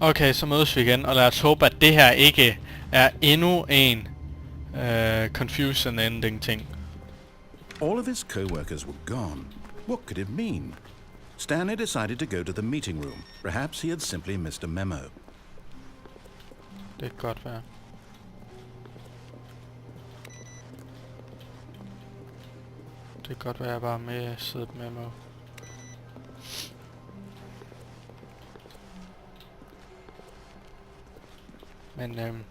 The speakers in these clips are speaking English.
Okay, så mødes vi igen, og lad os håbe, at det her ikke er endnu en confusion ending ting. All of his co-workers were gone. What could it mean? Stanley decided to go to the meeting room. Perhaps he had simply missed a memo. Det kan godt være. Det kan godt være, jeg bare med siddet memo. Men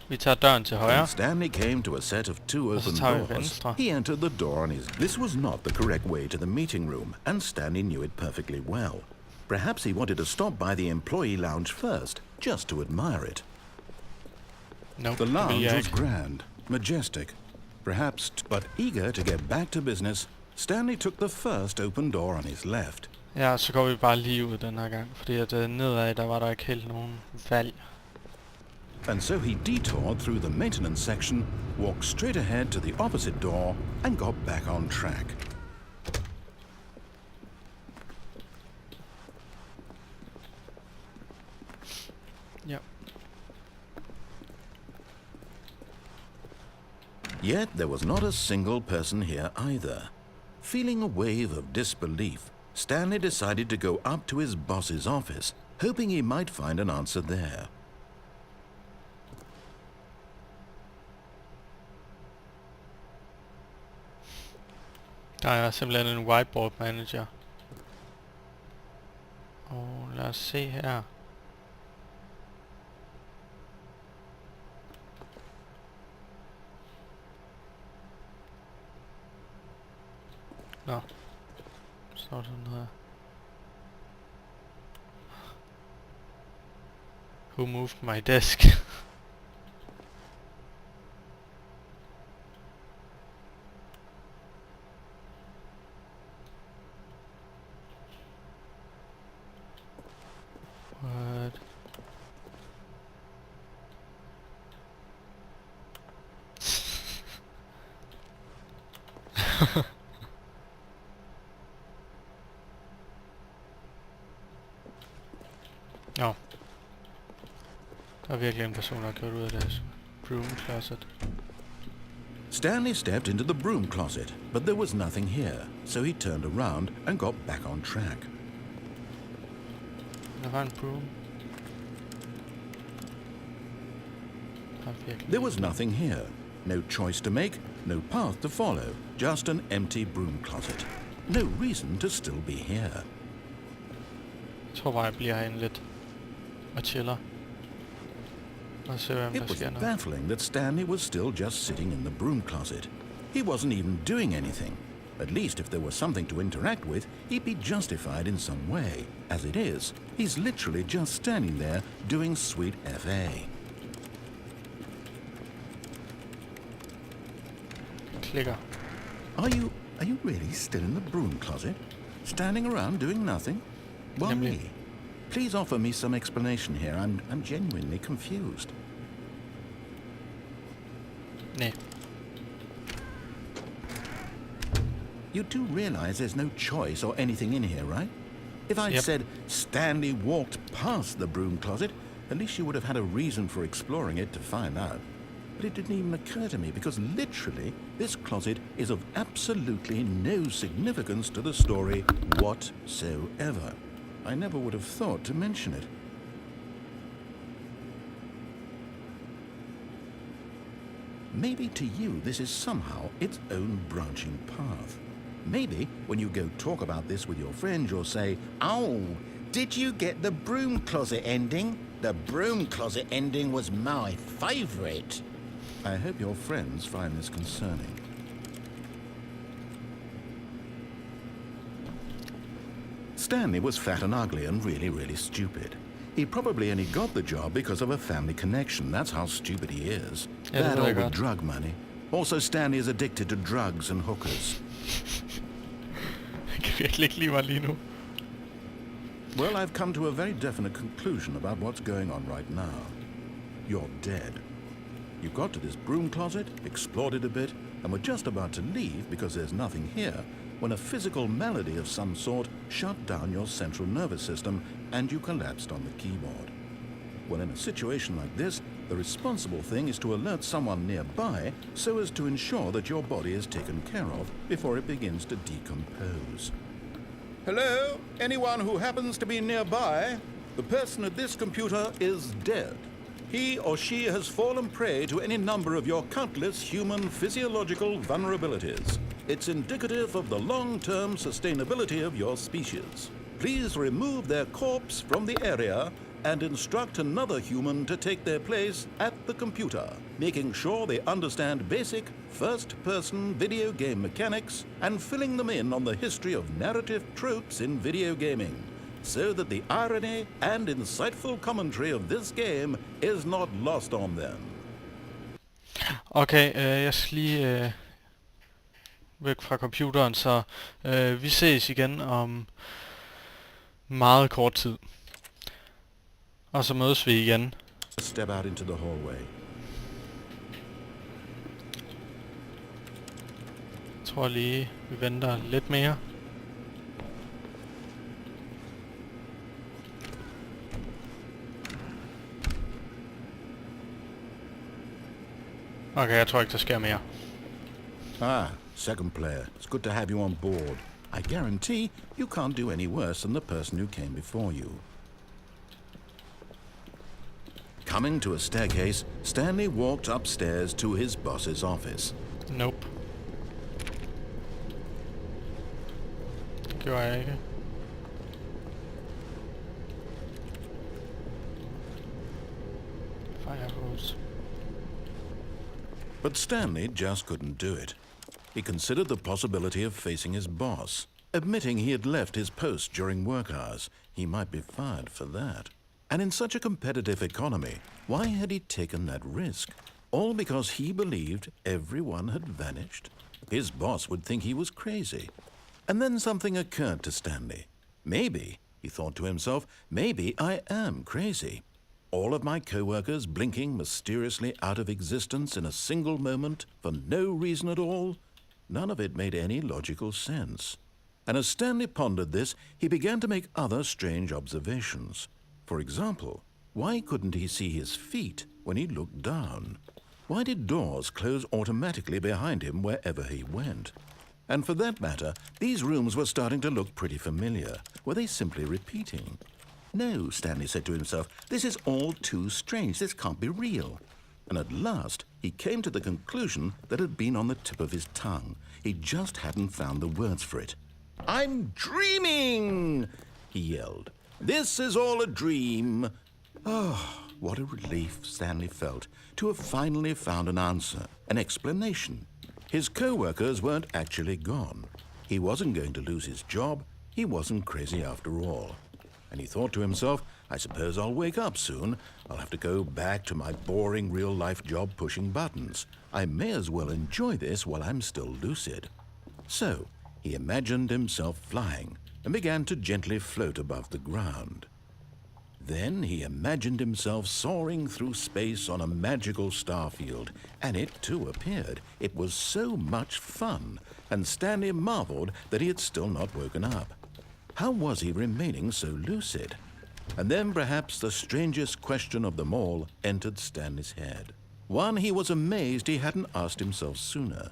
vi tager døren til højre. When Stanley came to a set of two open doors, he entered the door on his... This was not the correct way to the meeting room, and Stanley knew it perfectly well. Perhaps he wanted to stop by the employee lounge first, just to admire it. Nope, the lounge was grand, majestic, perhaps, but eager to get back to business, Stanley took the first open door on his left. Ja, så går vi bare lige ud den her gang, fordi at nedad, der var der ikke helt nogen valg. And so he detoured through the maintenance section, walked straight ahead to the opposite door, and got back on track. Yep. Yet there was not a single person here either. Feeling a wave of disbelief, Stanley decided to go up to his boss's office, hoping he might find an answer there. Der er simpelthen en whiteboard manager. Og lad os se her. Nå. Står sådan her. Who moved my desk? What? Nå. Der er virkelig en person, der har kørt ud af deres broom closet. Stanley stepped into the broom closet, but there was nothing here, so he turned around and got back on track. Der var en broom. There was nothing here. No choice to make, no path to follow, just an empty broom closet. No reason to still be here. Jeg tror bare, jeg bliver herinde lidt og chiller. Og ser, hvem It was baffling that Stanley was still just sitting in the broom closet. He wasn't even doing anything. At least if there was something to interact with, he'd be justified in some way. As it is, he's literally just standing there doing sweet FA. Klikker. Are you really still in the broom closet? Standing around doing nothing? Why? Please offer me some explanation here. I'm genuinely confused. Nee. You do realize there's no choice or anything in here, right? If I'd said Stanley walked past the broom closet, at least you would have had a reason for exploring it to find out. But it didn't even occur to me because literally this closet is of absolutely no significance to the story whatsoever. I never would have thought to mention it. Maybe to you this is somehow its own branching path. Maybe when you go talk about this with your friends you'll say, "Oh, did you get the broom closet ending? The broom closet ending was my favorite." I hope your friends find this concerning. Stanley was fat and ugly and really, really stupid. He probably only got the job because of a family connection. That's how stupid he is. That all with drug money. Also, Stanley is addicted to drugs and hookers. Well, I've come to a very definite conclusion about what's going on right now. You're dead. You got to this broom closet, explored it a bit, and were just about to leave because there's nothing here, when a physical malady of some sort shut down your central nervous system and you collapsed on the keyboard. Well, in a situation like this, the responsible thing is to alert someone nearby so as to ensure that your body is taken care of before it begins to decompose. Hello? Anyone who happens to be nearby? The person at this computer is dead. He or she has fallen prey to any number of your countless human physiological vulnerabilities. It's indicative of the long-term sustainability of your species. Please remove their corpse from the area and instruct another human to take their place at the computer, making sure they understand basic first-person video game mechanics and filling them in on the history of narrative tropes in video gaming, so that the irony and insightful commentary of this game is not lost on them. Okay, jeg skal lige væk fra computeren, så vi ses igen om meget kort tid. Og så mødes vi igen. Step out into the hallway. Jeg tror lige, vi venter lidt mere. Okay, jeg tror ikke, der sker mere. Ah, second player. It's good to have you on board. I guarantee you can't do any worse than the person who came before you. Coming to a staircase, Stanley walked upstairs to his boss's office. Nope. Det gjorde jeg ikke. Firehose. But Stanley just couldn't do it. He considered the possibility of facing his boss. Admitting he had left his post during work hours, he might be fired for that. And in such a competitive economy, why had he taken that risk? All because he believed everyone had vanished? His boss would think he was crazy. And then something occurred to Stanley. Maybe, he thought to himself, maybe I am crazy. All of my co-workers blinking mysteriously out of existence in a single moment for no reason at all? None of it made any logical sense. And as Stanley pondered this, he began to make other strange observations. For example, why couldn't he see his feet when he looked down? Why did doors close automatically behind him wherever he went? And for that matter, these rooms were starting to look pretty familiar. Were they simply repeating? No, Stanley said to himself, this is all too strange. This can't be real. And at last, he came to the conclusion that had been on the tip of his tongue. He just hadn't found the words for it. I'm dreaming, he yelled. This is all a dream. Oh, what a relief Stanley felt to have finally found an answer, an explanation. His co-workers weren't actually gone. He wasn't going to lose his job. He wasn't crazy after all. And he thought to himself, I suppose I'll wake up soon. I'll have to go back to my boring real-life job pushing buttons. I may as well enjoy this while I'm still lucid. So, he imagined himself flying and began to gently float above the ground. Then he imagined himself soaring through space on a magical starfield, and it too appeared. It was so much fun, and Stanley marveled that he had still not woken up. How was he remaining so lucid? And then perhaps the strangest question of them all entered Stanley's head. One he was amazed he hadn't asked himself sooner.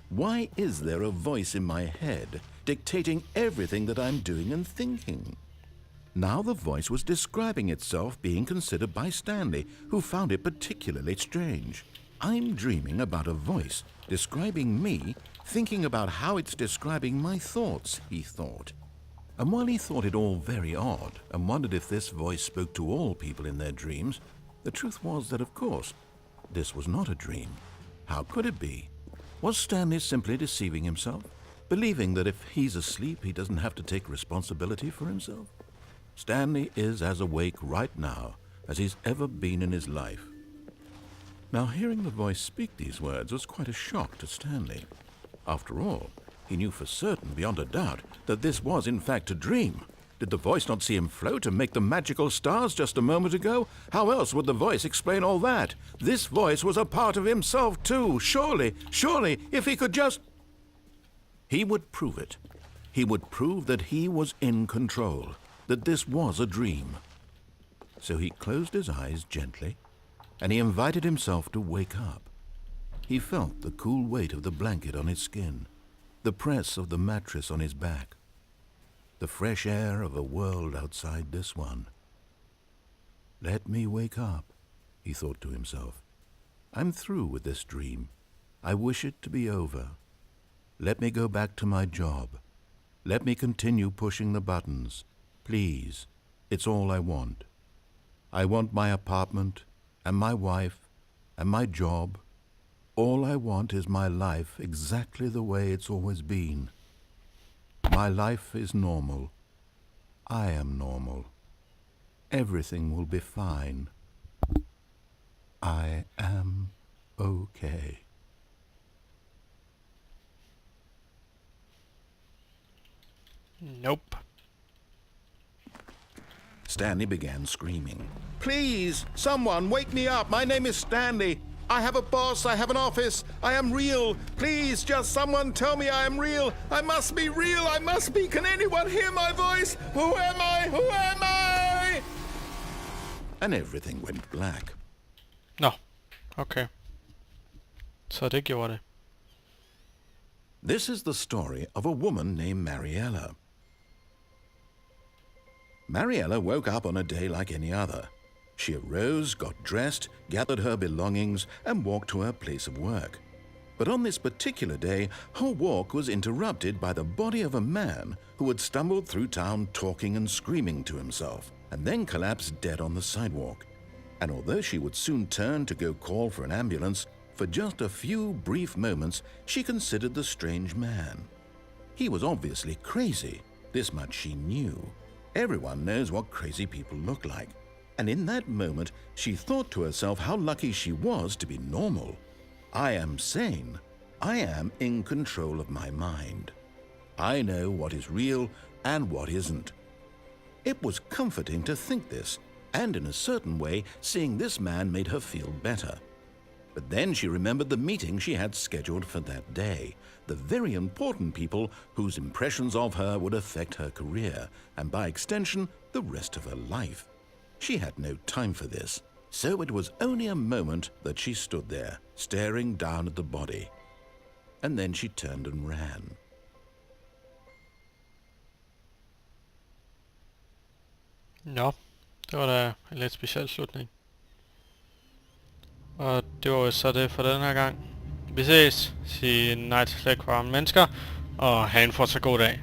Why is there a voice in my head dictating everything that I'm doing and thinking? Now the voice was describing itself being considered by Stanley, who found it particularly strange. I'm dreaming about a voice describing me, thinking about how it's describing my thoughts, he thought. And while he thought it all very odd and wondered if this voice spoke to all people in their dreams, the truth was that, of course, this was not a dream. How could it be? Was Stanley simply deceiving himself, believing that if he's asleep he doesn't have to take responsibility for himself? Stanley is as awake right now as he's ever been in his life. Now, hearing the voice speak these words was quite a shock to Stanley. After all, he knew for certain, beyond a doubt, that this was in fact a dream. Did the voice not see him float and make the magical stars just a moment ago? How else would the voice explain all that? This voice was a part of himself too. Surely, if he could just... He would prove it. He would prove that he was in control, that this was a dream. So he closed his eyes gently, and he invited himself to wake up. He felt the cool weight of the blanket on his skin, the press of the mattress on his back, the fresh air of a world outside this one. Let me wake up, he thought to himself. I'm through with this dream. I wish it to be over. Let me go back to my job. Let me continue pushing the buttons. Please, it's all I want. I want my apartment, and my wife, and my job. All I want is my life exactly the way it's always been. My life is normal. I am normal. Everything will be fine. I am okay. Nope. Stanley began screaming. Please, someone, wake me up. My name is Stanley. I have a boss. I have an office. I am real. Please, just someone tell me I am real. I must be real. I must be. Can anyone hear my voice? Who am I? Who am I? And everything went black. Nå, okay. Så det gjorde det. This is the story of a woman named Mariella. Mariella woke up on a day like any other. She arose, got dressed, gathered her belongings, and walked to her place of work. But on this particular day, her walk was interrupted by the body of a man who had stumbled through town talking and screaming to himself, and then collapsed dead on the sidewalk. And although she would soon turn to go call for an ambulance, for just a few brief moments she considered the strange man. He was obviously crazy, this much she knew. Everyone knows what crazy people look like. And in that moment, she thought to herself how lucky she was to be normal. I am sane. I am in control of my mind. I know what is real and what isn't. It was comforting to think this, and in a certain way, seeing this man made her feel better. But then she remembered the meeting she had scheduled for that day, the very important people whose impressions of her would affect her career, and by extension, the rest of her life. She had no time for this, so it was only a moment that she stood there, staring down at the body. And then she turned and ran. Nå, det var da en lidt speciel slutning. Og det var jo så det for den her gang. Vi ses. Sig nej til slægtvarme mennesker. Og have en fortsat god dag.